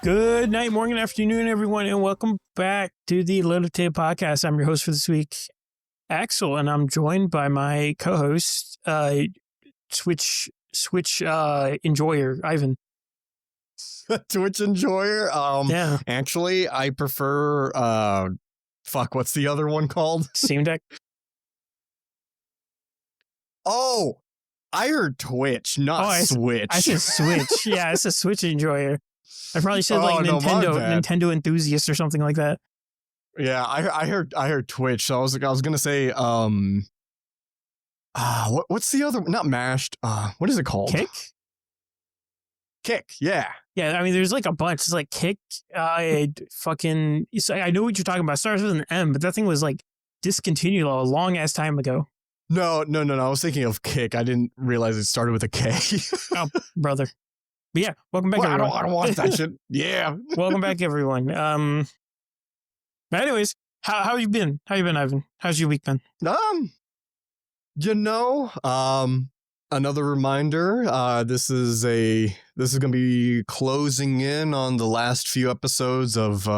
Good night, morning, afternoon, everyone, and welcome back to the Loaded Tape Podcast. I'm your host for this week, Axel, and I'm joined by my co-host, Switch enjoyer, Ivan. Twitch enjoyer. Yeah, Actually, I prefer. What's the other one called? Steam Deck. Oh, I heard Twitch, not Switch. I said Switch. Yeah, it's a Switch enjoyer. I probably said Nintendo enthusiast or something like that. Yeah, I heard Twitch. So I was gonna say what's the other? Not Mashed. What is it called? Kick. Yeah. Yeah, I mean, there's like a bunch. It's like Kick. I know what you're talking about. It starts with an M, but that thing was like discontinued a long ass time ago. No. I was thinking of Kick. I didn't realize it started with a K. Oh, brother. But yeah, welcome back, everyone. I don't want that shit. Yeah. Welcome back, everyone. But anyways, how you been? How you been, Ivan? How's your week been? Another reminder, this is gonna be closing in on the last few episodes of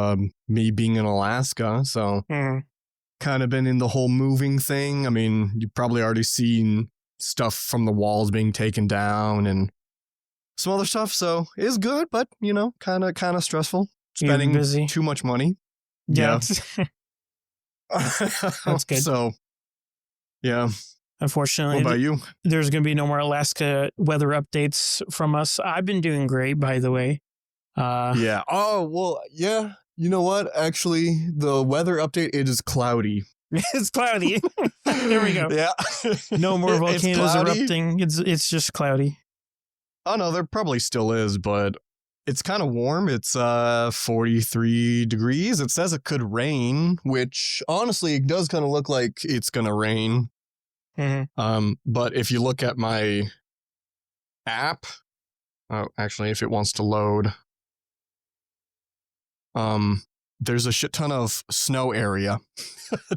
me being in Alaska, so kind of been in the whole moving thing. I mean, you've probably already seen stuff from the walls being taken down and some other stuff, so it's good, but kind of stressful. Spending too much money. Yeah. That's good. So, yeah. Unfortunately, what about you? There's going to be no more Alaska weather updates from us. I've been doing great, by the way. Yeah. Oh, well, yeah. You know what? Actually, the weather update, it is cloudy. It's cloudy. There we go. Yeah. No more volcanoes erupting. It's just cloudy. Oh, no, there probably still is, but it's kind of warm. It's 43 degrees. It says it could rain, which honestly, it does kind of look like it's going to rain. Mm-hmm. But if you look at my app, actually, if it wants to load, there's a shit ton of snow area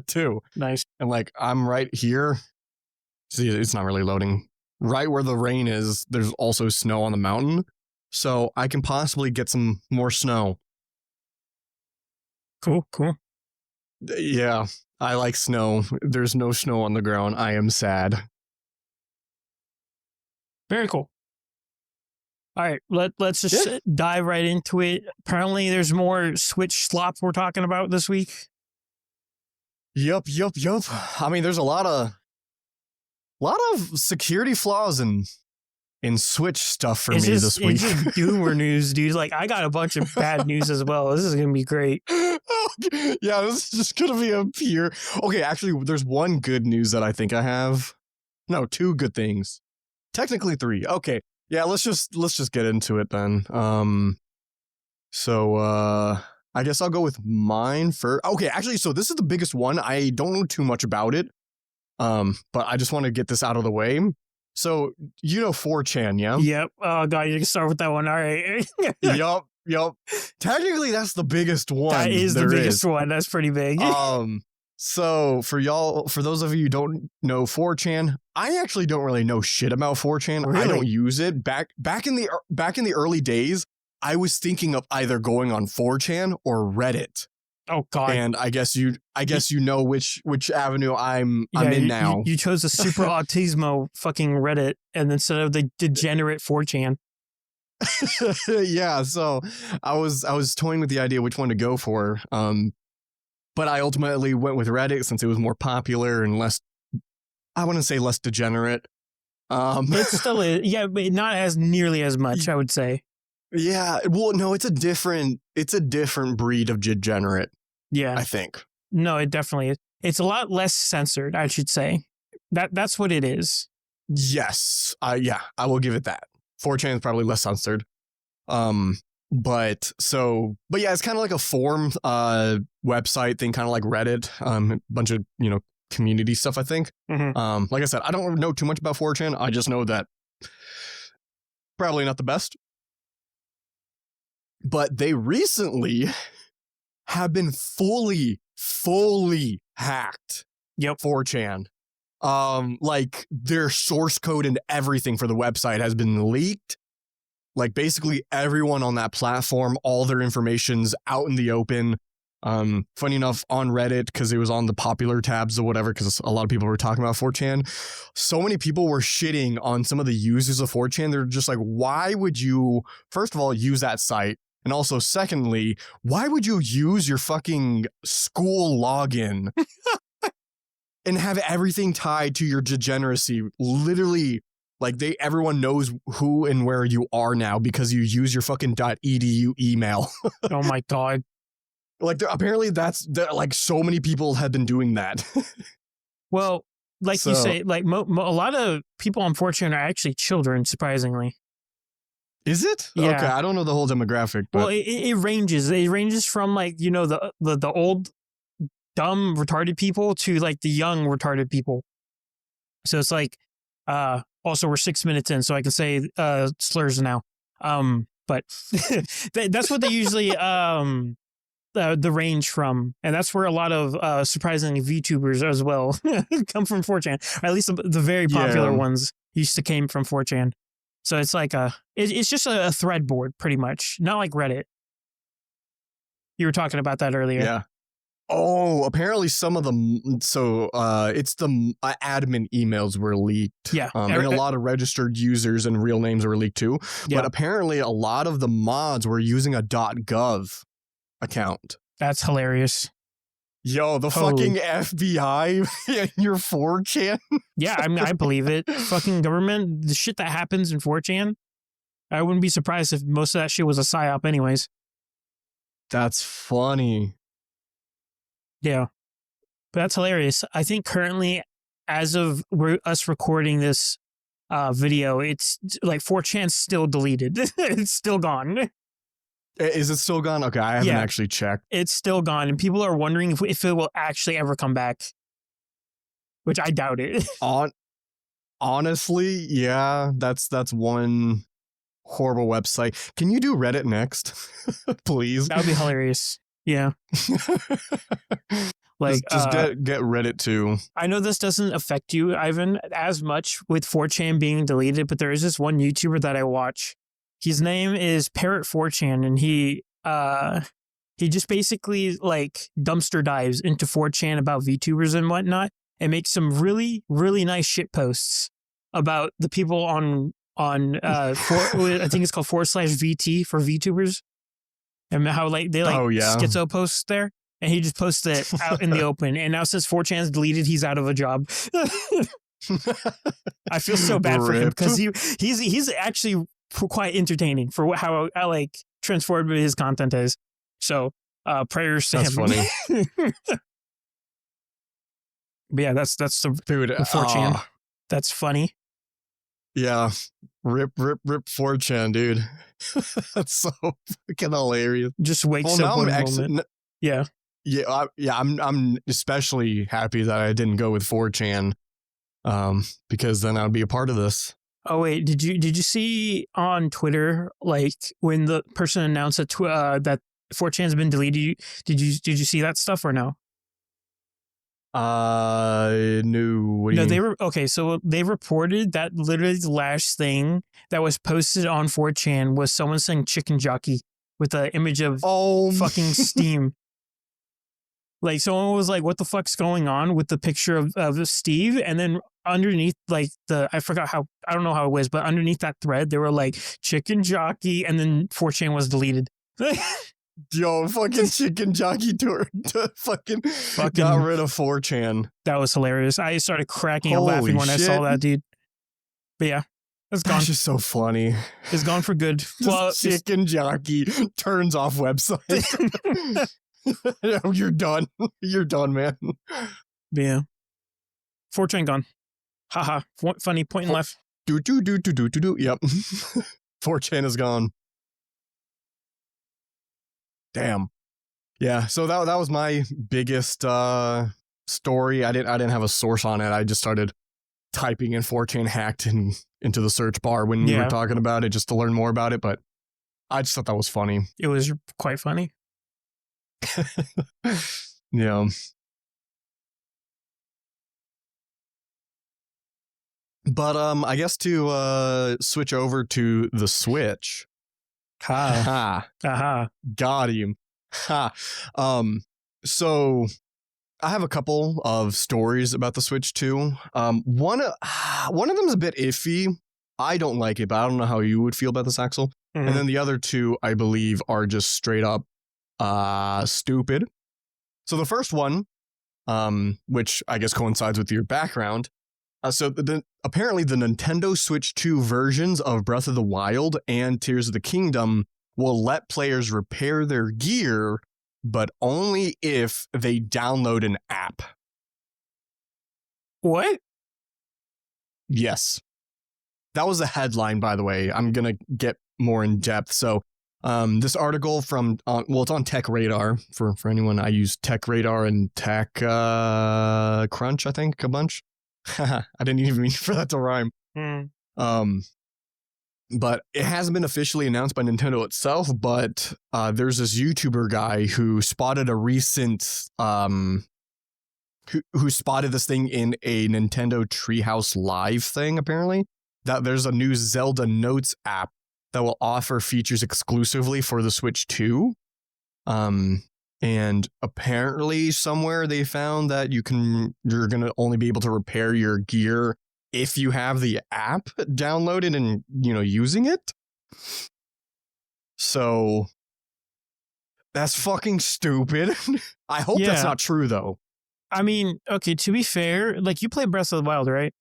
too. Nice. And like, I'm right here. See, it's not really loading. Right where the rain is, there's also snow on the mountain. So I can possibly get some more snow. Cool. Yeah, I like snow. There's no snow on the ground. I am sad. Very cool. All right, let's just dive right into it. Apparently, there's more Switch slop we're talking about this week. Yup. I mean, there's a lot of security flaws in Switch stuff for me this week. It's just doomer news, dude. Like, I got a bunch of bad news as well. This is gonna be great. Yeah, this is just gonna be a pure. Okay, actually, there's one good news that I think I have. No, two good things. Technically three. Okay, yeah. Let's just get into it then. So I guess I'll go with mine first. Okay, actually, so this is the biggest one. I don't know too much about it. But I just want to get this out of the way. So, 4chan, yeah? Yep. Oh, God, you can start with that one. All right. Yup. Technically, that's the biggest one. That is the biggest one. That's pretty big. So for those of you who don't know 4chan, I actually don't really know shit about 4chan. Really? I don't use it. Back in the early days, I was thinking of either going on 4chan or Reddit. Oh God! And I guess you know which avenue I'm in now. You chose the super autismo fucking Reddit, and instead of the degenerate 4chan. Yeah, so I was toying with the idea which one to go for. But I ultimately went with Reddit since it was more popular and less. I wouldn't say less degenerate. It still is, yeah, but not as nearly as much, I would say. Yeah, well, no, it's a different breed of degenerate. Yeah, I think. No, it definitely is. It's a lot less censored, I should say. That's what it is. Yes, yeah, I will give it that. 4chan is probably less censored. But yeah, it's kind of like a forum website thing, kind of like Reddit. A bunch of community stuff, I think. Mm-hmm. Like I said, I don't know too much about 4chan. I just know that probably not the best. But they recently have been fully hacked. Yep. 4chan. Like their source code and everything for the website has been leaked. Like basically everyone on that platform, all their information's out in the open. Funny enough, on Reddit, because it was on the popular tabs or whatever, because a lot of people were talking about 4chan. So many people were shitting on some of the users of 4chan. They're just like, why would you, first of all, use that site? And also, secondly, why would you use your fucking school login and have everything tied to your degeneracy? Literally, like everyone knows who and where you are now because you use your fucking .edu email. Oh my God. Like apparently like so many people have been doing that. Well, like you say, like a lot of people on 4chan are actually children, surprisingly. Is it? Yeah. Okay, I don't know the whole demographic. But well, it ranges. It ranges from like, you know, the old dumb retarded people to like the young retarded people. So it's like, also we're 6 minutes in, so I can say slurs now. But that's what they usually the range from, and that's where a lot of surprisingly VTubers as well come from 4chan. Or at least the very popular ones used to came from 4chan. So it's like it's just a thread board, pretty much, not like Reddit. You were talking about that earlier. Yeah. Oh, apparently some of them. So it's the admin emails were leaked. Yeah. And a lot of registered users and real names were leaked too. Yeah. But apparently a lot of the mods were using a .gov account. That's hilarious. Yo, the fucking FBI in your 4chan. Yeah, I mean, I believe it. Fucking government, the shit that happens in 4chan, I wouldn't be surprised if most of that shit was a psyop anyways. That's funny. Yeah. But that's hilarious. I think currently, as of us recording this video, it's like 4chan's still deleted. It's still gone. Is it still gone? Okay, I haven't actually checked. It's still gone, and people are wondering if it will actually ever come back, which I doubt it. Honestly, yeah, that's one horrible website. Can you do Reddit next, please? That would be hilarious. Yeah. Like just get Reddit too. I know this doesn't affect you, Ivan, as much with 4chan being deleted, but there is this one YouTuber that I watch. His name is Parrot 4chan, and he just basically like dumpster dives into 4chan about VTubers and whatnot, and makes some really, really nice shit posts about the people on I think it's called /VT for VTubers, and how like they like schizo posts there, and he just posts it out in the open. And now since 4chan's deleted, he's out of a job. I feel so bad for him because he's actually quite entertaining for how like transformative his content is. So prayers to him. That's funny. But yeah, that's the dude. The 4chan. That's funny. Yeah, rip 4chan, dude. That's so fucking hilarious. Just wakes up one moment. Yeah. I'm especially happy that I didn't go with 4chan, because then I'd be a part of this. Oh wait, did you see on Twitter, like when the person announced that that 4chan's been deleted? Did you see that stuff or no? No. They were okay. So they reported that literally the last thing that was posted on 4chan was someone saying "chicken jockey" with an image of fucking Steam. Like someone was like, "What the fuck's going on?" with the picture of Steve, and then underneath, like I don't know how it was, but underneath that thread, they were like "chicken jockey," and then 4chan was deleted. Yo, fucking chicken jockey to fucking got rid of 4chan. That was hilarious. I started cracking up laughing when I saw that, dude. But yeah, it's gone. That's just so funny. It's gone for good. Well, chicken jockey turns off website. You're done. You're done, man. Yeah. 4chan gone. Haha. Funny point and left. Do. Yep. 4chan is gone. Damn. Yeah. So that was my biggest story. I didn't have a source on it. I just started typing in 4chan hacked into the search bar when we were talking about it just to learn more about it. But I just thought that was funny. It was quite funny. Yeah. But I guess to switch over to the Switch. Ha. Aha. Got him. Ha. So I have a couple of stories about the Switch 2. One of them is a bit iffy. I don't like it, but I don't know how you would feel about this, Axel. Mhm. And then the other two, I believe, are just straight up stupid. So the first one, which I guess coincides with your background. Apparently the Nintendo Switch 2 versions of Breath of the Wild and Tears of the Kingdom will let players repair their gear, but only if they download an app. What? Yes. That was a headline, by the way. I'm going to get more in depth. So this article it's on Tech Radar. For anyone, I use Tech Radar and Tech Crunch, I think, a bunch. I didn't even mean for that to rhyme. But it hasn't been officially announced by Nintendo itself, but there's this YouTuber guy who spotted a recent who spotted this thing in a Nintendo Treehouse Live thing, apparently, that there's a new Zelda Notes app that will offer features exclusively for the Switch 2. And apparently somewhere they found that you're going to only be able to repair your gear if you have the app downloaded and, using it. So that's fucking stupid. I hope that's not true, though. I mean, okay, to be fair, like, you play Breath of the Wild, right?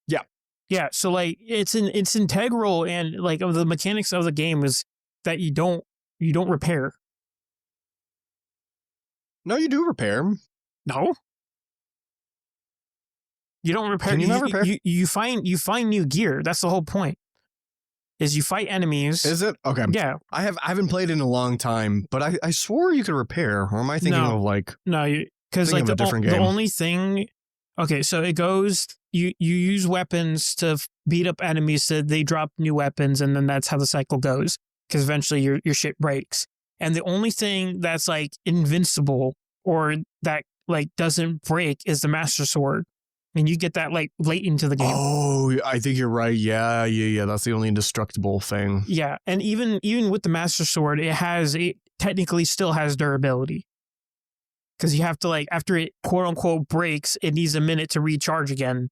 Yeah. Yeah, so, like, it's integral, and, like, of the mechanics of the game is that you don't repair. No, you do repair. No. You don't repair. Can you not repair? You find new gear. That's the whole point. Is you fight enemies. Is it? Okay. Yeah. I haven't played in a long time, but I swore you could repair. Or am I thinking of like? No, because like the only thing. Okay, so it goes. You use weapons to beat up enemies, so they drop new weapons, and then that's how the cycle goes. Because eventually your shit breaks, and the only thing that's like invincible or that like doesn't break is the Master Sword. And you get that like late into the game. Oh, I think you're right. Yeah. That's the only indestructible thing. Yeah, and even with the Master Sword, it technically still has durability. Because you have to, like, after it quote unquote breaks, it needs a minute to recharge again,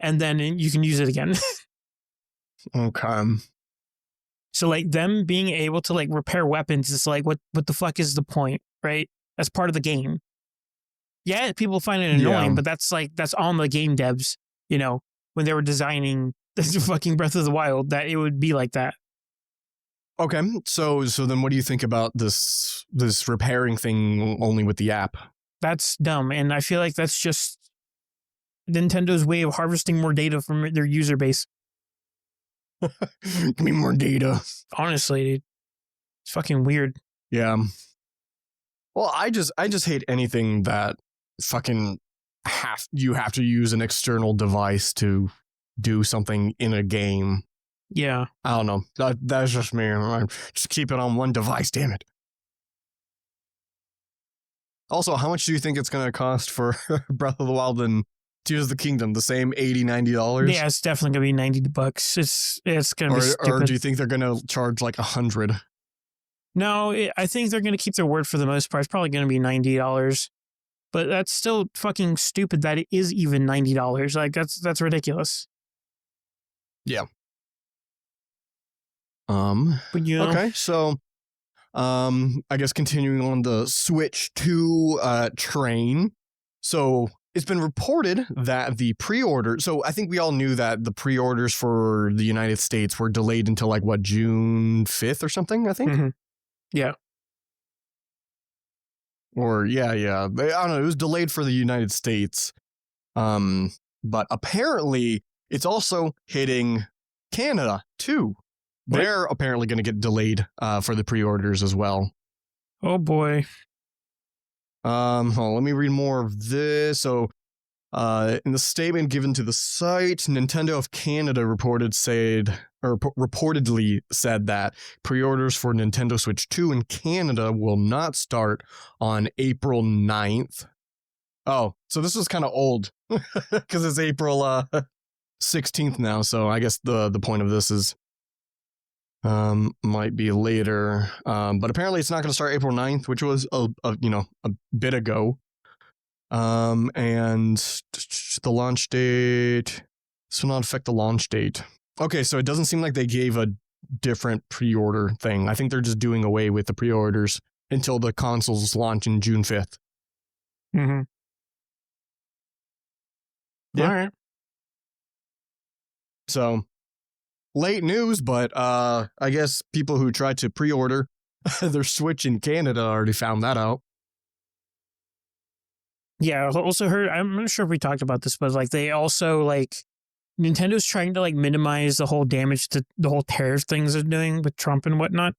and then you can use it again. Okay. So like them being able to like repair weapons is like what the fuck is the point, right? That's part of the game. Yeah, people find it annoying, but that's on the game devs, when they were designing this fucking Breath of the Wild, that it would be like that. Okay, so then what do you think about this repairing thing only with the app? That's dumb, and I feel like that's just Nintendo's way of harvesting more data from their user base. Give me more data. Honestly, dude. It's fucking weird. Yeah. Well, I just hate anything that fucking you have to use an external device to do something in a game. Yeah. I don't know. That's just me. Just keep it on one device, damn it. Also, how much do you think it's going to cost for Breath of the Wild and Tears of the Kingdom? The same $80-$90? Yeah, it's definitely going to be $90. It's going to be stupid. Or do you think they're going to charge like $100? No, I think they're going to keep their word for the most part. It's probably going to be $90. But that's still fucking stupid that it is even $90. Like, that's ridiculous. Yeah. But okay, so I guess continuing on the Switch 2 train. So it's been reported that the pre-order, so I think we all knew that the pre-orders for the United States were delayed until like what, June 5th or something, I think? Mm-hmm. Yeah. Or yeah. I don't know, it was delayed for the United States. But apparently it's also hitting Canada too. What? They're apparently going to get delayed for the pre-orders as well. Oh boy. Hold on, let me read more of this. So, in the statement given to the site, Nintendo of Canada reportedly said that pre-orders for Nintendo Switch 2 in Canada will not start on April 9th. Oh, so this was kind of old because it's April 16th now, so I guess the point of this is might be later. But apparently it's not going to start April 9th, which was a bit ago. And the launch date, this will not affect the launch date. Okay, so it doesn't seem like they gave a different pre-order thing. I think they're just doing away with the pre-orders until the consoles launch in June 5th. Mm-hmm. Yeah. All right. So late news, but I guess people who tried to pre-order their Switch in Canada already found that out. Yeah, I also heard, I'm not sure if we talked about this, but like they also like Nintendo's trying to like minimize the whole damage to the whole tariff things they're doing with Trump and whatnot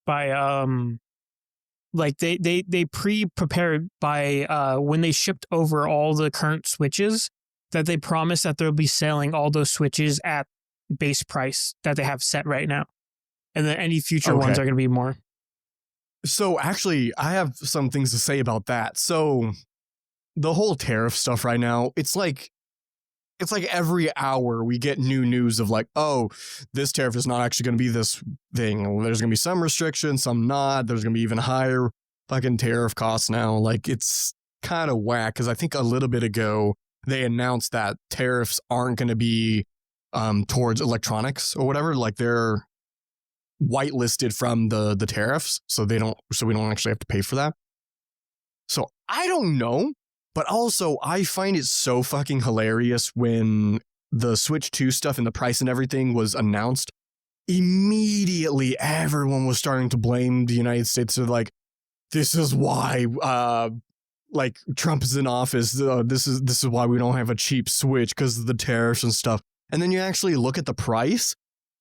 by like they pre-prepared by when they shipped over all the current Switches that they promised that they'll be selling all those Switches at base price that they have set right now. And then any future ones are going to be more. So actually, I have some things to say about that. So the whole tariff stuff right now, it's like every hour we get new news of like, oh, this tariff is not actually going to be this thing. There's going to be some restrictions, some not. There's going to be even higher fucking tariff costs now. Like, it's kind of whack because I think a little bit ago they announced that tariffs aren't going to be towards electronics or whatever. Like, they're whitelisted from the tariffs, so we don't actually have to pay for that. So I don't know, but also I find it so fucking hilarious when the Switch 2 stuff and the price and everything was announced. Immediately everyone was starting to blame the United States. They're like, this is why like Trump is in office. This is why we don't have a cheap Switch, because of the tariffs and stuff. And then you actually look at the price.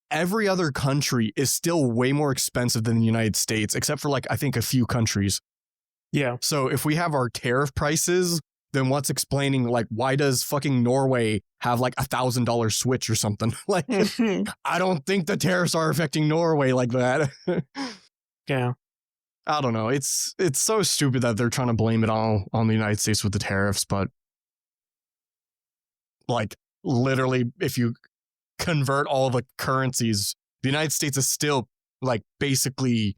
Every other country is still way more expensive than the United States, except for like, I think a few countries. Yeah. So if we have our tariff prices, then what's explaining like, why does fucking Norway have like $1,000 Switch or something? Like, I don't think the tariffs are affecting Norway like that. Yeah. I don't know. It's so stupid that they're trying to blame it all on the United States with the tariffs, but like literally if you convert all the currencies, the United States is still like basically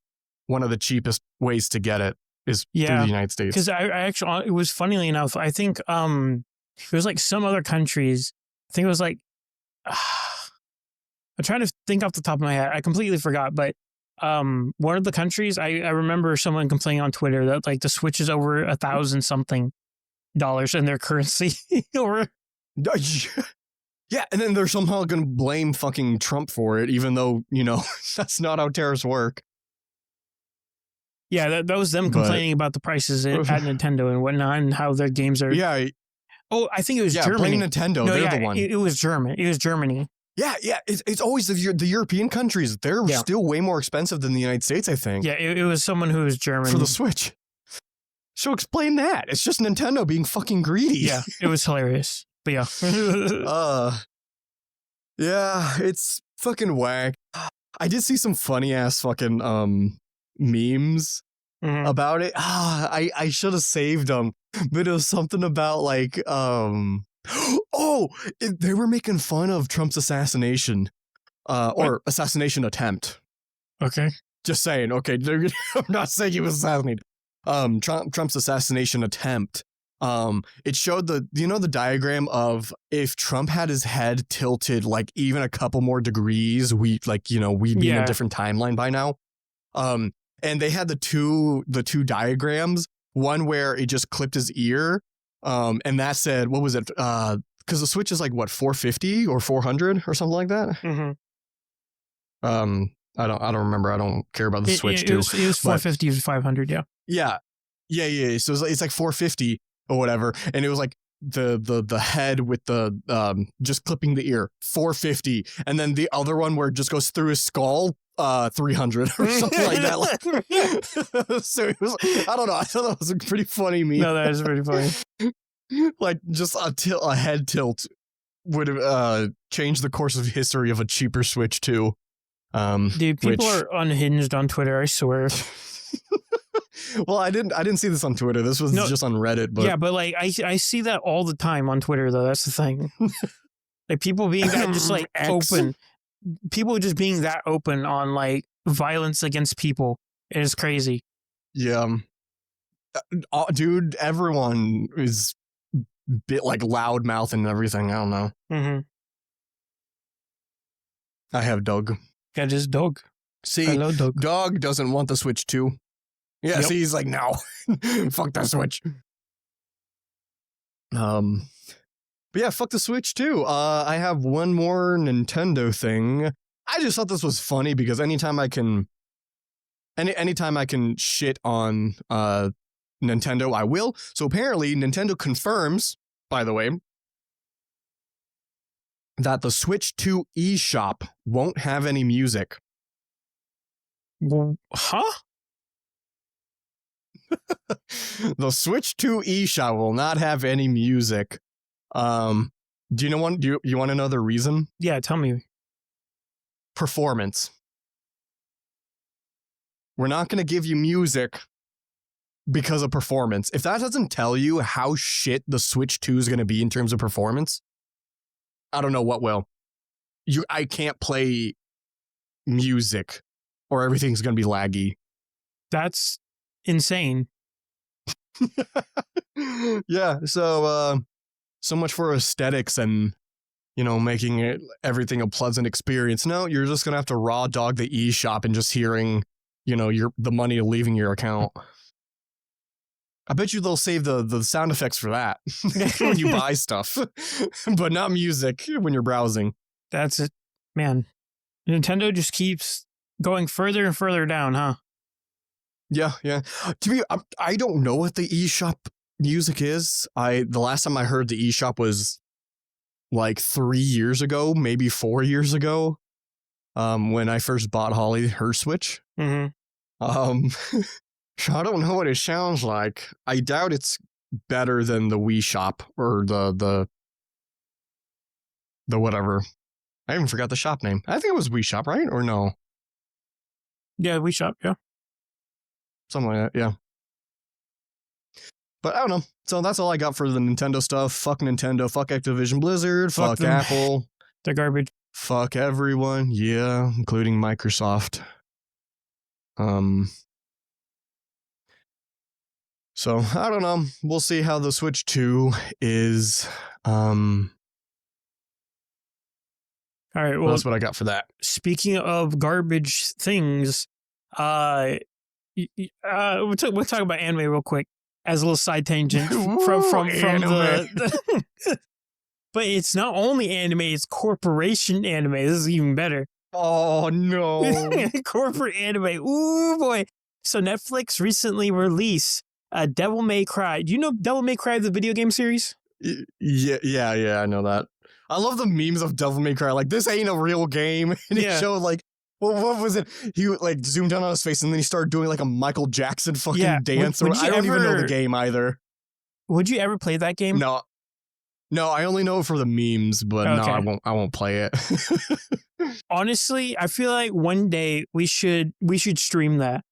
one of the cheapest ways to get it is through the United States. Because I actually, it was funnily enough, I think it was like some other countries. I think it was like I'm trying to think off the top of my head. I completely forgot, but one of the countries I remember someone complaining on Twitter that like the Switch is over $1,000 something in their currency. Or yeah, and then they're somehow going to blame fucking Trump for it, even though, you know, that's not how tariffs work. Yeah, that was them complaining about the prices at Nintendo and whatnot and how their games are. Yeah. Oh, I think it was Germany. Blame Nintendo. No, they're the one. It was German. It was Germany. Yeah. It's always the European countries. They're still way more expensive than the United States, I think. Yeah, it was someone who was German. For the Switch. So explain that. It's just Nintendo being fucking greedy. Yeah, it was hilarious. But yeah. Yeah, it's fucking whack. I did see some funny ass fucking memes about it. I should have saved them, but it was something about like they were making fun of Trump's assassination or assassination attempt. Okay. Just saying. Okay, I'm not saying he was assassinated. Trump's assassination attempt. It showed the diagram of if Trump had his head tilted like even a couple more degrees, we'd be in a different timeline by now. And they had the two diagrams, one where it just clipped his ear. And that said, what was it? Because the Switch is like what, 450 or 400 or something like that. Mm-hmm. I don't remember. I don't care about the Switch too. It was 450 to 500. Yeah. Yeah. So it's like 450 or whatever, and it was like the head with the just clipping the ear, 450, and then the other one where it just goes through his skull, 300 or something like that. Like, so it was, I don't know. I thought that was a pretty funny meme. No, that is pretty funny. Like just a head tilt would have changed the course of history of a cheaper Switch too. Dude, people are unhinged on Twitter, I swear. Well, I didn't see this on Twitter. This was just on Reddit. But yeah, but like I see that all the time on Twitter, though. That's the thing. Like people being that just like open, people just being that open on like violence against people. It is crazy. Yeah, dude. Everyone is bit like loudmouth and everything. I don't know. Mm-hmm. I have Doug. Got his dog. See, hello, Doug. Dog doesn't want the Switch 2. Yeah, Yep. see, he's like, no, fuck that Switch. But yeah, fuck the Switch too. I have one more Nintendo thing. I just thought this was funny because anytime I can shit on Nintendo, I will. So apparently, Nintendo confirms, by the way, that the Switch 2 eShop won't have any music. Well, huh? The Switch 2 eShop will not have any music. Do you know one? Do you want to know the reason? Yeah, tell me. Performance. We're not going to give you music because of performance. If that doesn't tell you how shit the Switch 2 is going to be in terms of performance, I don't know what will. I can't play music or everything's going to be laggy. That's insane. Yeah, so much for aesthetics and, you know, making everything a pleasant experience. No, you're just going to have to raw dog the eShop and just hearing, you know, the money leaving your account. I bet you they'll save the sound effects for that when you buy stuff, but not music when you're browsing. That's it. Man, Nintendo just keeps going further and further down, huh? Yeah. I don't know what the eShop music is. The last time I heard the eShop was like 3 years ago, maybe 4 years ago, when I first bought Holly her Switch. Mm-hmm. So I don't know what it sounds like. I doubt it's better than the Wii Shop or the whatever. I even forgot the shop name. I think it was Wii Shop, right? Or no? Yeah, Wii Shop, yeah. Something like that, yeah. But I don't know. So that's all I got for the Nintendo stuff. Fuck Nintendo. Fuck Activision Blizzard. Fuck them. Apple. They're garbage. Fuck everyone. Yeah, including Microsoft. So I don't know. We'll see how the Switch 2 is. All right. Well, that's what I got for that. Speaking of garbage things, we'll talk about anime real quick as a little side tangent from the but it's not only anime, it's corporation anime. This is even better. Oh no. Corporate anime. Ooh boy. So Netflix recently released Devil May Cry. Do you know Devil May Cry, the video game series? Yeah, I know that. I love the memes of Devil May Cry. Like, this ain't a real game. And it showed, like, what was it? He, like, zoomed down on his face and then he started doing, like, a Michael Jackson fucking dance. I don't even know the game either. Would you ever play that game? No, I only know it for the memes, but okay. No, I won't play it. Honestly, I feel like one day we should stream that.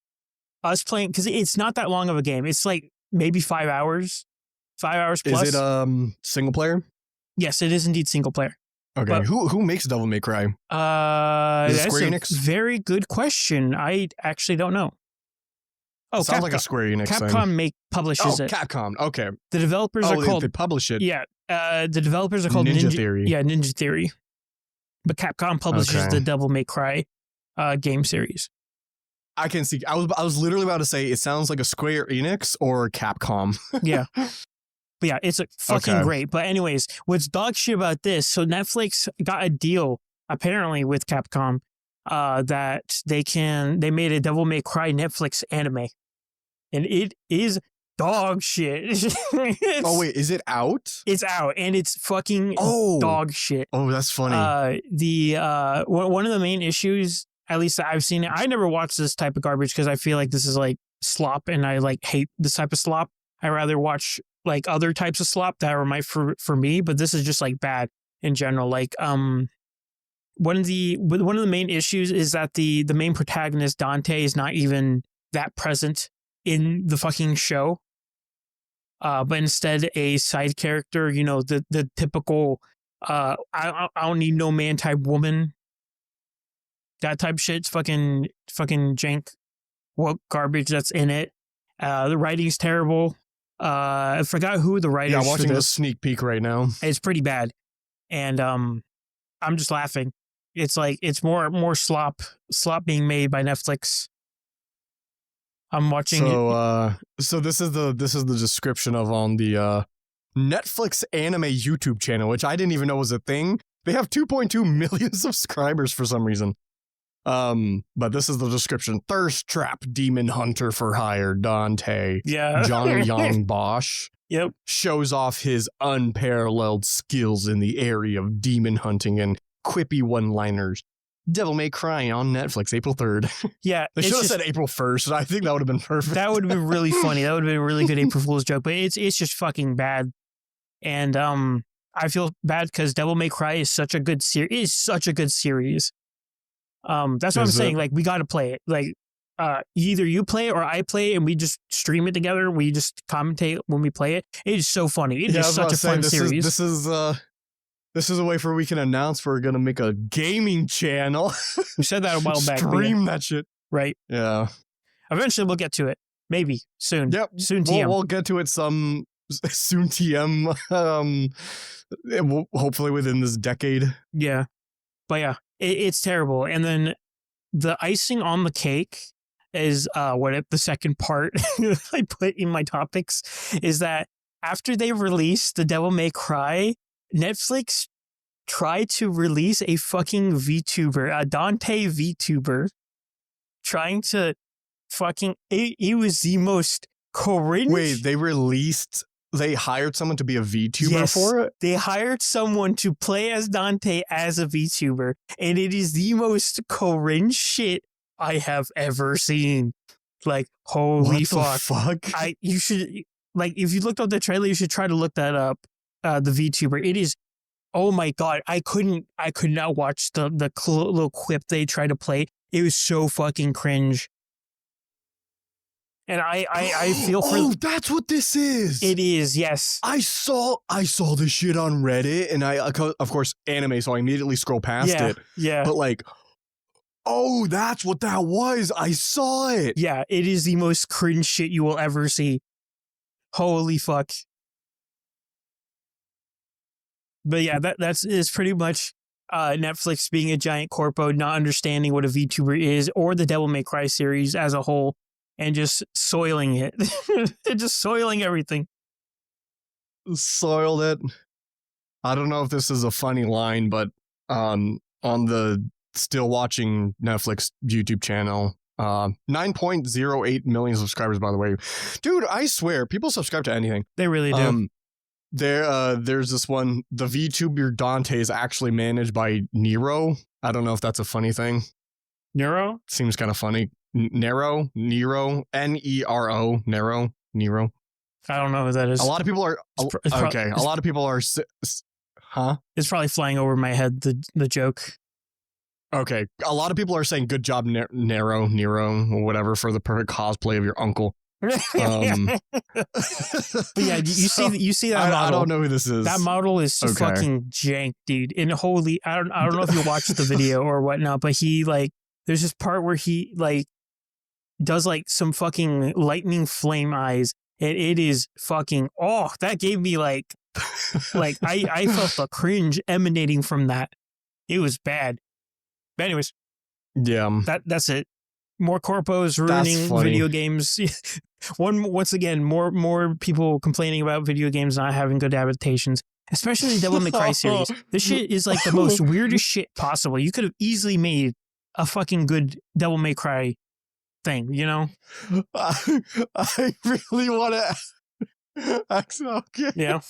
Us playing, because it's not that long of a game. It's like maybe 5 hours. 5 hours plus. Is it single player? Yes, it is indeed single player. Okay. But, who makes Devil May Cry? Is it Square Enix? Very good question. I actually don't know. Oh, sounds like a Square Enix Capcom publishes it. Capcom. Okay. The developers are called. They publish it. Yeah. The developers are called Ninja Theory. Yeah, Ninja Theory. But Capcom publishes the Devil May Cry game series. I can see. I was literally about to say it sounds like a Square Enix or Capcom. Yeah. But yeah, it's fucking great. But anyways, what's dog shit about this? So Netflix got a deal apparently with Capcom that they made a Devil May Cry Netflix anime, and it is dog shit. Oh wait, is it out? It's out, and it's fucking dog shit. Oh, that's funny. One of the main issues, at least I've seen it. I never watched this type of garbage because I feel like this is like slop, and I like hate this type of slop. I rather watch like other types of slop that are for me, but this is just like bad in general. Like one of the main issues is that the main protagonist Dante is not even that present in the fucking show. But instead a side character, you know, the typical I don't need no man type woman. That type of shit's fucking jank. What garbage that's in it. The writing's terrible. I forgot who the writers. Yeah, watching the sneak peek right now. It's pretty bad, and I'm just laughing. It's like it's more slop being made by Netflix. I'm watching. So this is the description of on the Netflix anime YouTube channel, which I didn't even know was a thing. They have 2.2 million subscribers for some reason. But this is the description. Thirst trap demon hunter for hire Dante. Yeah. Johnny Young Bosch. Yep. Shows off his unparalleled skills in the area of demon hunting and quippy one-liners. Devil May Cry on Netflix, April 3rd. Yeah. They should have said April 1st. I think that would have been perfect. That would have been really funny. That would have been a really good April Fool's joke, but it's just fucking bad. And I feel bad because Devil May Cry is such a good series. That's what I'm saying. Like, we got to play it. Like, either you play it or I play it and we just stream it together. We just commentate when we play it. It is so funny. It is such a fun series. This is a way for we can announce we're going to make a gaming channel. We said that a while back. Stream that shit. Right. Yeah. Eventually we'll get to it. Maybe. Soon. Yep. Soon TM. We'll get to it soon TM. Hopefully within this decade. Yeah. But yeah, it's terrible. And then the icing on the cake is the second part I put in my topics is that after they released the Devil May Cry, Netflix tried to release a fucking VTuber, a Dante VTuber, trying to fucking... It was the most cringe... Wait, they hired someone to be a VTuber for it? They hired someone to play as Dante as a VTuber, and it is the most cringe shit I have ever seen. Like, holy fuck. You should, like, if you looked up the trailer, you should try to look that up. The VTuber. It is, oh my God. I could not watch the little quip they try to play. It was so fucking cringe. And I feel for... Oh, that's what this is. It is, yes. I saw this shit on Reddit, and I, of course, anime, so I immediately scroll past it. Yeah. But like, oh, that's what that was. I saw it. Yeah, it is the most cringe shit you will ever see. Holy fuck. But yeah, that is pretty much Netflix being a giant corpo, not understanding what a VTuber is, or the Devil May Cry series as a whole, and just soiling it. Just soiling everything. Soiled it. I don't know if this is a funny line, but on the still watching Netflix YouTube channel, 9.08 million subscribers, by the way. Dude, I swear, people subscribe to anything. They really do. There's this one, the VTuber Dante is actually managed by Nero. I don't know if that's a funny thing. Nero? Seems kind of funny. Nero, Nero. I don't know who that is. A lot of people are okay. A lot of people are, huh? It's probably flying over my head, the joke. Okay, a lot of people are saying good job, Nero, or whatever, for the perfect cosplay of your uncle. But yeah, you see that model. I don't know who this is. That model is fucking jank, dude. And holy, I don't know if you watched the video or whatnot, but he like, there's this part where he like does like some fucking lightning flame eyes, and it is fucking, oh, that gave me like I felt the cringe emanating from that. It was bad. But anyways, yeah, that's it. More corpos ruining video games. Once again, more people complaining about video games not having good adaptations, especially the Devil May Cry series. This shit is like the most weirdest shit possible. You could have easily made a fucking good Devil May Cry thing, you know? I really want to... Okay. Yeah.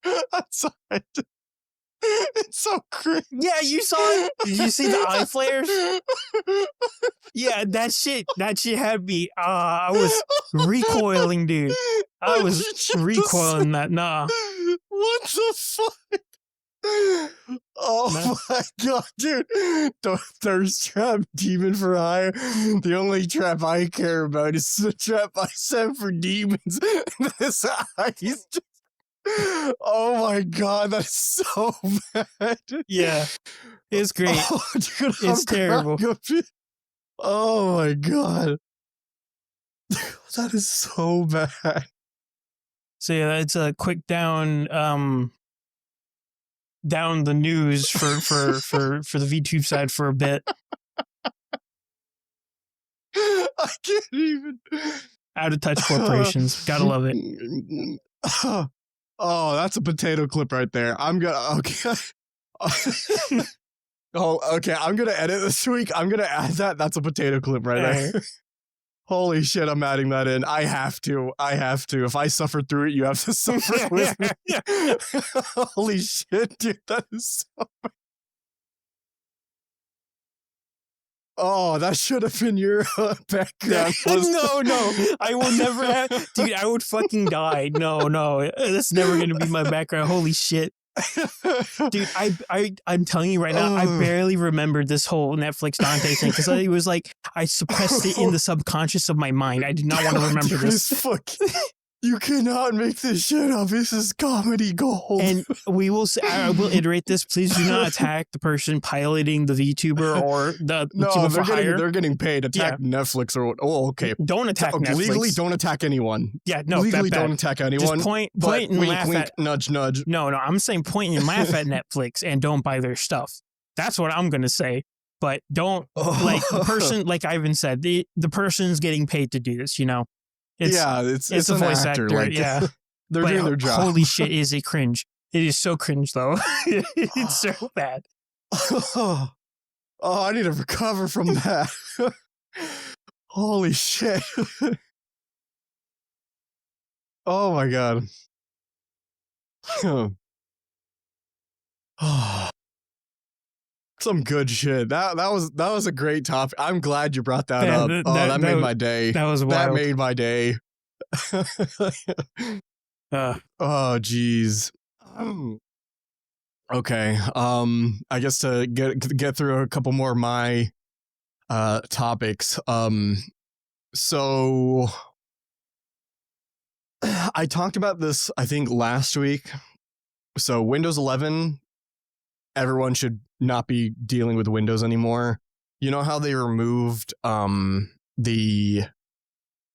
I'm sorry. It's so cringe. Yeah, you saw it. Did you see the eye flares? Yeah, that shit had me. I was recoiling, dude. I was recoiling that. Nah. What the fuck? Oh No. my god, dude. The thirst trap demon for hire. The only trap I care about is the trap I set for demons. This he's just, oh my god, that's so bad. Yeah, it's great. Oh, dude, It's terrible. Oh my god. That is so bad. So yeah, it's a quick down the news for the VTube side for a bit. I can't even. Out of touch corporations. Gotta love it. Oh, that's a potato clip right there. I'm gonna okay. Oh, okay. I'm gonna edit this week. I'm gonna add that. That's a potato clip right there. Holy shit, I'm adding that in. I have to. If I suffer through it, you have to suffer with me. Holy shit, dude. That is so bad. Oh, that should have been your background. No. I will never have. Dude, I would fucking die. No. That's never going to be my background. Holy shit. Dude, I'm telling you right now, I barely remembered this whole Netflix Dante thing because it was like I suppressed it in the subconscious of my mind. I did not want to remember this. You cannot make this shit up. This is comedy gold. And we will say, I will iterate this. Please do not attack the person piloting the VTuber or the they're getting paid. Attack Netflix or okay. Don't attack Netflix. Legally, don't attack anyone. Yeah, no. Legally, don't attack anyone. Just point and wink, laugh wink, at. nudge, nudge. No. I'm saying point and laugh at Netflix and don't buy their stuff. That's what I'm gonna say. But don't like the person. Like Ivan said, the person's getting paid to do this. You know. It's a voice actor. Like, yeah, they're doing their job. Holy shit, is it cringe? It is so cringe though. It's so bad. Oh, I need to recover from that. Holy shit. Oh my god. Some good shit. That was a great topic. I'm glad you brought that up. That made my day. That was wild. That made my day. Oh geez. Okay. I guess to get through a couple more of my topics. So I talked about this I think last week. So Windows 11, everyone should not be dealing with Windows anymore. You know how they removed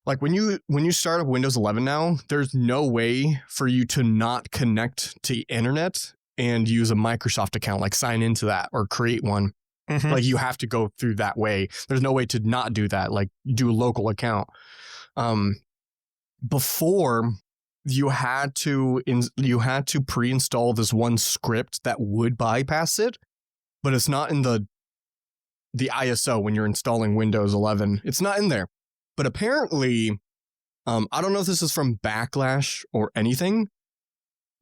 like when you start up Windows 11 now, there's no way for you to not connect to the internet and use a Microsoft account, like sign into that or create one. Mm-hmm. Like you have to go through that way. There's no way to not do that, like do a local account. Before you had to pre-install this one script that would bypass it, but it's not in the ISO when you're installing Windows 11. It's not in there. But apparently, I don't know if this is from Backlash or anything.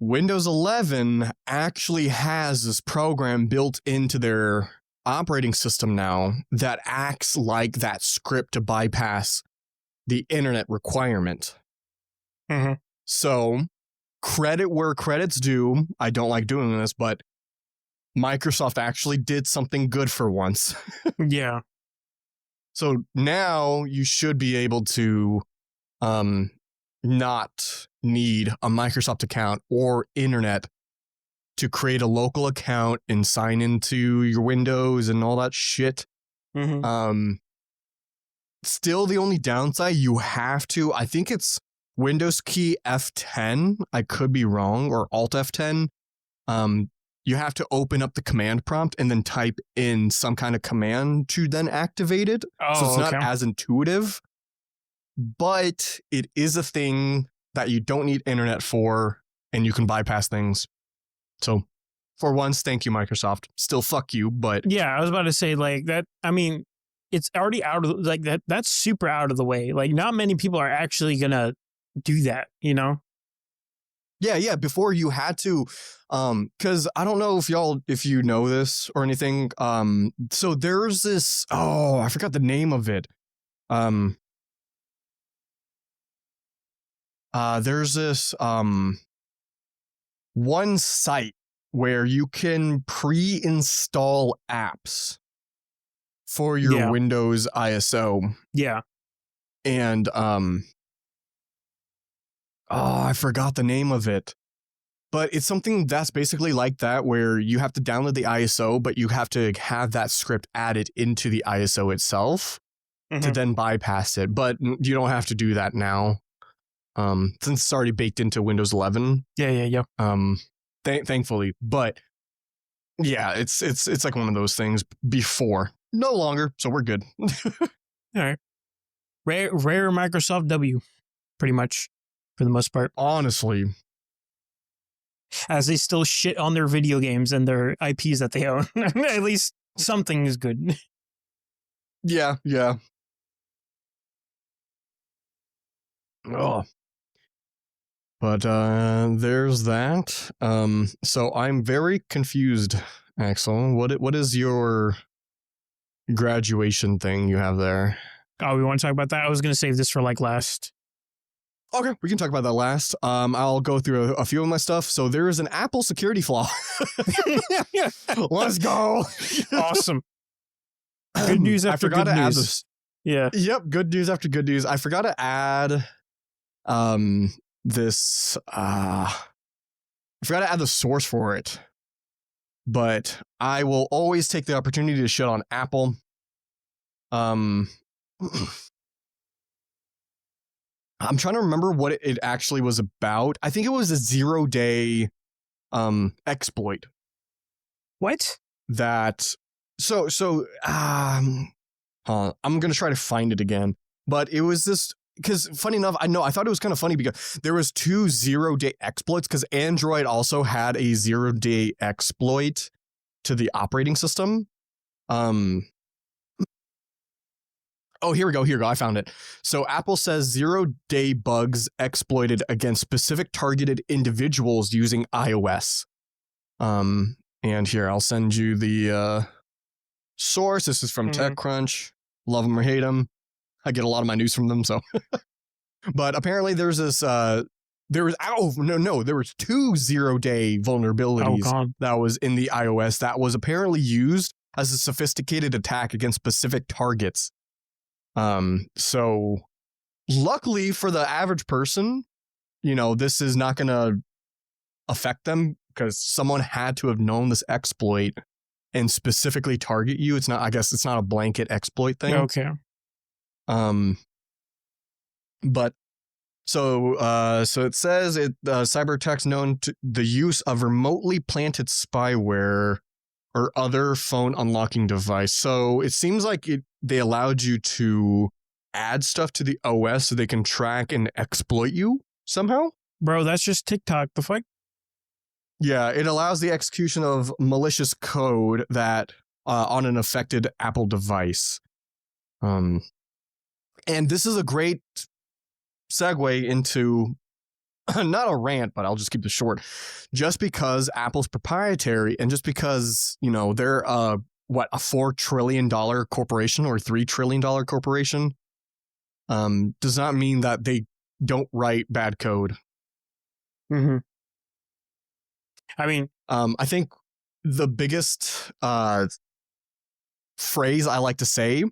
Windows 11 actually has this program built into their operating system now that acts like that script to bypass the internet requirement. Mm-hmm. So, credit where credit's due. I don't like doing this, but Microsoft actually did something good for once. Yeah. So now you should be able to not need a Microsoft account or internet to create a local account and sign into your Windows and all that shit. Mm-hmm. Still, the only downside, you have to, I think it's Windows key F10. I could be wrong, or Alt F10. You have to open up the command prompt and then type in some kind of command to then activate it. So it's not as intuitive, but it is a thing that you don't need internet for, and you can bypass things. So for once, thank you, Microsoft. Still fuck you, but... Yeah, I was about to say, like, that, I mean, it's already out of, like, that's super out of the way. Like, not many people are actually gonna do that, you know? Yeah. Before you had to, because I don't know if you know this or anything. So there's this. Oh, I forgot the name of it. There's this one site where you can pre-install apps for your Windows ISO. Yeah. And I forgot the name of it. But it's something that's basically like that, where you have to download the ISO, but you have to have that script added into the ISO itself to then bypass it. But you don't have to do that now, since it's already baked into Windows 11. Yeah. Thankfully, but yeah, it's like one of those things before, no longer, so we're good. All right, rare Microsoft W, pretty much for the most part. Honestly. As they still shit on their video games and their IPs that they own. At least something is good. Yeah. Oh. But there's that. So I'm very confused, Axel. What is your graduation thing you have there? Oh, we want to talk about that? I was going to save this for like last. Okay, we can talk about that last. I'll go through a few of my stuff. So there is an Apple security flaw. Let's go. Awesome. Good news after good news. Yeah. Yep. Good news after good news. I forgot to add this. I forgot to add the source for it. But I will always take the opportunity to shit on Apple. I'm trying to remember what it actually was about. I think it was a 0-day exploit. What? That I'm gonna try to find it again. But it was this, because funny enough, I thought it was kind of funny because there was 2 0-day exploits, because Android also had a 0-day exploit to the operating system. Oh, here we go. I found it. So Apple says 0-day bugs exploited against specific targeted individuals using iOS. And here, I'll send you the source. This is from TechCrunch. Love them or hate them. I get a lot of my news from them, so. But apparently there's this, there was 2 0-day vulnerabilities that was in the iOS that was apparently used as a sophisticated attack against specific targets. So luckily for the average person, this is not going to affect them, because someone had to have known this exploit and specifically target you. It's not a blanket exploit thing. Okay. But so it says cyber attacks known to the use of remotely planted spyware or other phone unlocking device. So it seems like they allowed you to add stuff to the OS so they can track and exploit you somehow. Bro, that's just TikTok. The fuck? Yeah, it allows the execution of malicious code that on an affected Apple device. And this is a great segue into not a rant, but I'll just keep this short. Just because Apple's proprietary, and just because, they're a $4 trillion corporation or $3 trillion corporation, does not mean that they don't write bad code. I mean, I think the biggest phrase I like to say,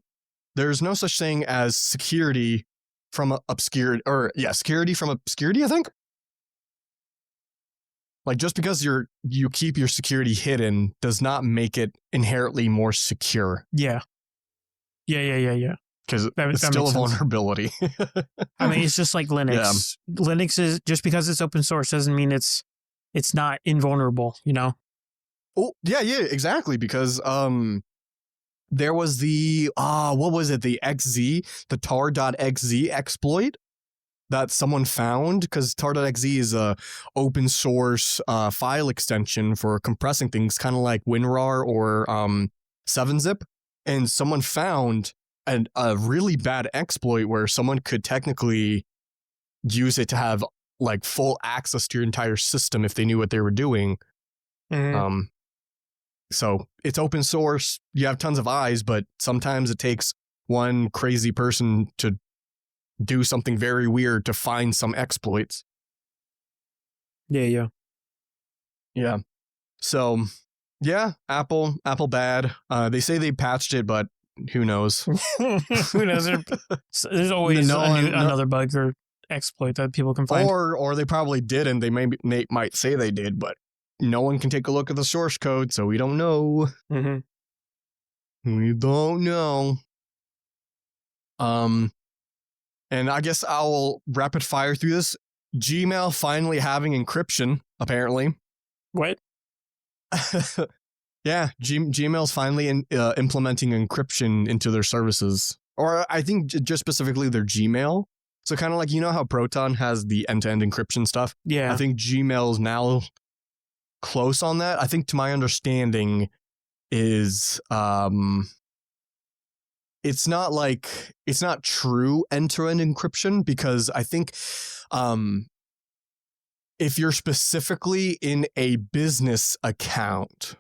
there's no such thing as security from obscurity, security from obscurity, I think. Like, just because you keep your security hidden does not make it inherently more secure. Yeah. Because it's still a vulnerability. I mean, it's just like Linux. Yeah. Linux is, just because it's open source doesn't mean it's not invulnerable, Oh, yeah, exactly. Because there was the what was it? The tar.xz exploit that someone found, because tar.xz is a open source file extension for compressing things, kind of like WinRAR or 7-zip. And someone found a really bad exploit where someone could technically use it to have like full access to your entire system if they knew what they were doing. So it's open source. You have tons of eyes, but sometimes it takes one crazy person to do something very weird to find some exploits. Yeah. So yeah, Apple bad. They say they patched it, but who knows? Who knows? There's always No one- no- another bug or exploit that people can find. Or they probably did, and they might say they did, but no one can take a look at the source code, so we don't know. Mm-hmm. We don't know. And I guess I'll rapid fire through this. Gmail finally having encryption, apparently. What? Yeah, Gmail's finally implementing encryption into their services. Or I think just specifically their Gmail. So kind of like, you know how Proton has the end-to-end encryption stuff? Yeah. I think Gmail's now close on that. I think to my understanding is it's not true end-to-end encryption, because I think if you're specifically in a business account,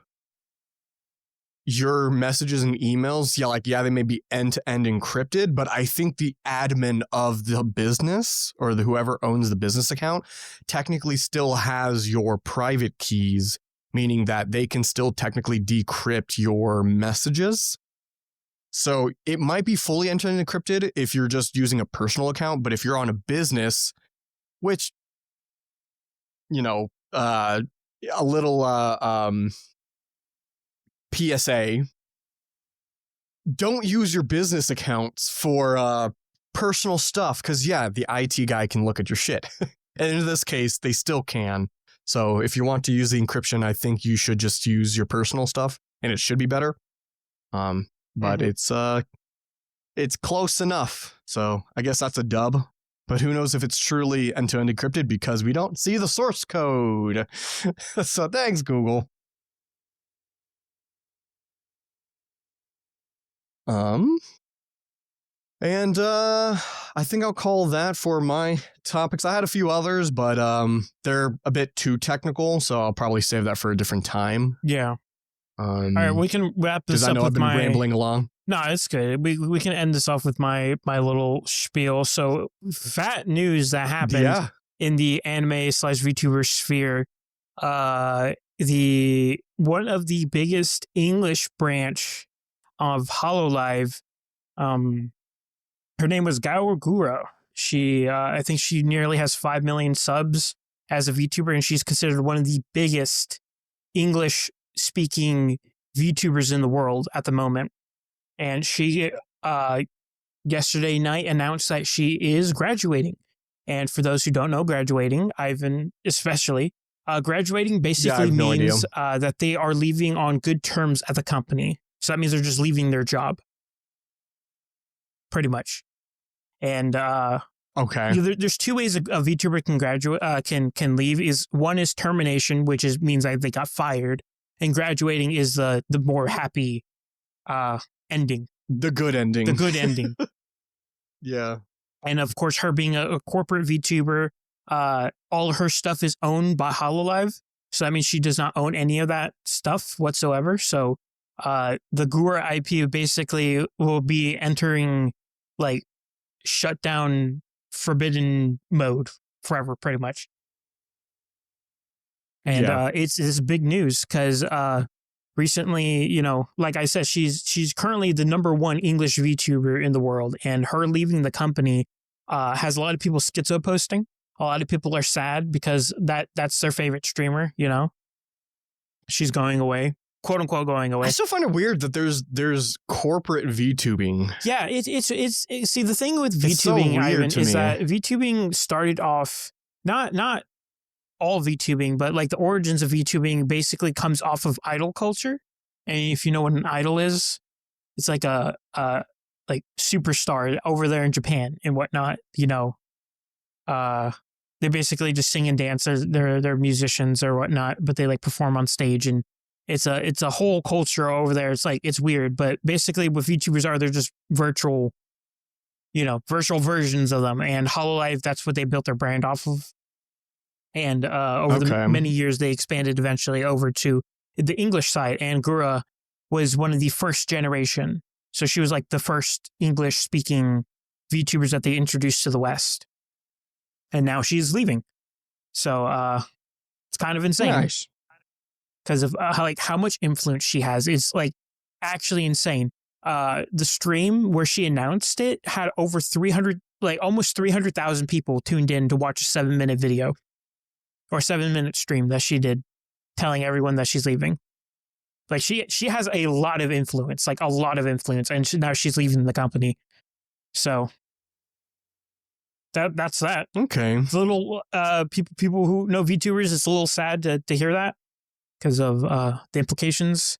your messages and emails, they may be end-to-end encrypted, but I think the admin of the business or whoever owns the business account technically still has your private keys, meaning that they can still technically decrypt your messages. So it might be fully end-to-end encrypted if you're just using a personal account, but if you're on a business, which, a little PSA, don't use your business accounts for personal stuff, because the IT guy can look at your shit. And in this case, they still can. So if you want to use the encryption, I think you should just use your personal stuff, and it should be better. But it's close enough. So I guess that's a dub. But who knows if it's truly end-to-end encrypted, because we don't see the source code. So thanks, Google. And I think I'll call that for my topics. I had a few others, but they're a bit too technical, so I'll probably save that for a different time. Yeah. All right, we can wrap this up. Because I know I've been rambling along. No, it's good. We can end this off with my little spiel. So, fat news that happened in the anime/VTuber sphere. The one of the biggest English branch of Hololive, her name was Gura. She, I think she nearly has 5 million subs as a VTuber, and she's considered one of the biggest English-speaking VTubers in the world at the moment. And she, yesterday night, announced that she is graduating. And for those who don't know, graduating, Ivan especially, graduating basically means that they are leaving on good terms at the company. So that means they're just leaving their job. Pretty much. And okay, there's two ways a VTuber can graduate can leave. One is termination, which means that they got fired, and graduating is the more happy ending. The good ending. The good ending. Yeah. And of course, her being a corporate VTuber, all her stuff is owned by Hololive. So that means she does not own any of that stuff whatsoever. So the Gura IP basically will be entering like shutdown forbidden mode forever, pretty much. And it's big news because recently, like I said, she's currently the #1 English VTuber in the world, and her leaving the company has a lot of people schizo posting. A lot of people are sad because that's their favorite streamer. She's going away, quote unquote, going away. I still find it weird that there's corporate VTubing. Yeah, it's see, the thing with VTubing, so Ivan, is that VTubing started off not all VTubing, but like the origins of VTubing basically comes off of idol culture. And if you know what an idol is, it's like a like superstar over there in Japan and whatnot. They basically just sing and dance. They're musicians or whatnot, but they like perform on stage, and it's a whole culture over there. It's like, it's weird, but basically what VTubers are, they're just virtual versions of them. And Hololive, that's what they built their brand off of. And over the many years, they expanded eventually over to the English side. And Gura was one of the first generation. So she was like the first English-speaking VTubers that they introduced to the West. And now she's leaving. So it's kind of insane. Nice. because of how much influence she has. It's like actually insane. The stream where she announced it had over 300, like almost 300,000 people tuned in to watch a 7-minute video or 7-minute stream that she did telling everyone that she's leaving. Like she has a lot of influence, like a lot of influence, and now she's leaving the company. So that's that. Okay. It's a little people who know VTubers, it's a little sad to hear that because of the implications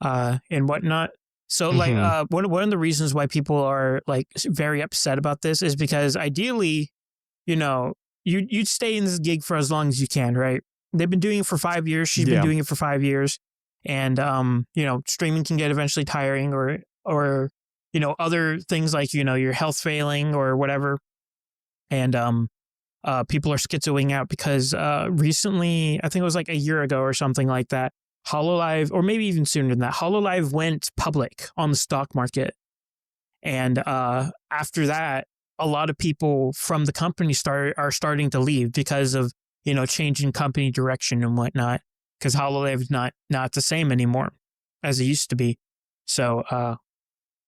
and whatnot. So like one of the reasons why people are like very upset about this is because ideally, you know, you'd stay in this gig for as long as you can, right? They've been doing it for 5 years. She's been doing it for 5 years. And, you know, streaming can get eventually tiring or, you know, other things like, you know, your health failing or whatever. And people are schizoing out because recently, I think it was like a year ago or something like that, Hololive, or maybe even sooner than that, Hololive went public on the stock market. And after that, a lot of people from the company are starting to leave because of, you know, changing company direction and whatnot. Because Hololive is not the same anymore as it used to be. So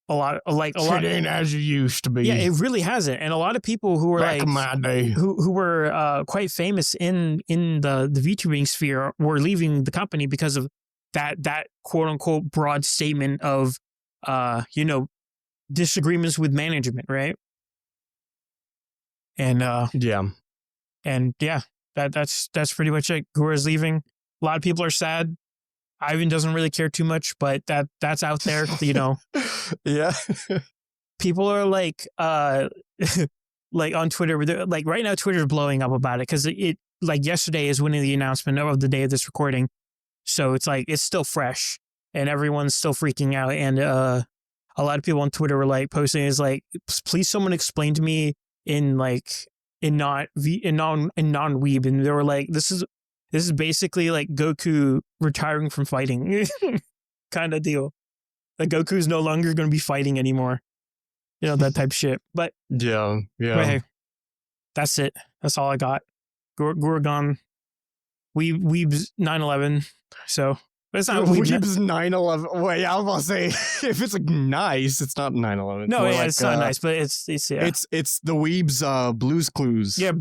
It ain't as it used to be. Yeah, it really hasn't. And a lot of people who were back in my day, who were quite famous in the VTubing sphere were leaving the company because of that quote unquote broad statement of you know, disagreements with management, right? And that's pretty much it. Gura's leaving. A lot of people are sad. Ivan doesn't really care too much, but that's out there, you know. Yeah. People are like like on Twitter, like right now Twitter's blowing up about it because it like yesterday is when the announcement of the day of this recording. So it's like it's still fresh and everyone's still freaking out. And a lot of people on Twitter were like posting is like, please someone explain to me in non-weeb. And they were like, this is basically like Goku retiring from fighting kind of deal. Like Goku's no longer going to be fighting anymore. You know, that type of shit. But yeah. But hey, that's it. That's all I got. Gura gone. Weeb's 9/11. So but it's not Weeb's 9/11. Wait, I was about to say if it's like nice, it's not 9/11. No, yeah, like, it's not nice, but it's yeah. It's the Weeb's Blue's Clues. Yeah,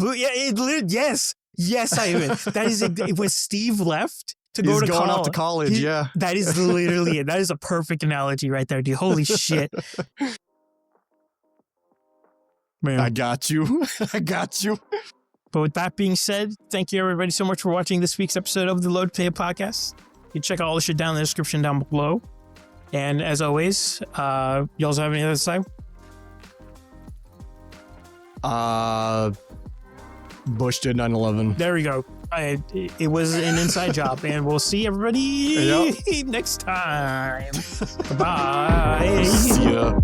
yes. Yes, Ivan. That is when Steve left to go to college. He's going off to college, yeah. That is literally it. That is a perfect analogy right there, dude. Holy shit. Man. I got you. But with that being said, thank you everybody so much for watching this week's episode of the Load Play podcast. You can check out all the shit down in the description down below. And as always, you also have any other to say? Bush did 9/11. There we go. It was an inside job, and we'll see everybody next time. Bye. See ya.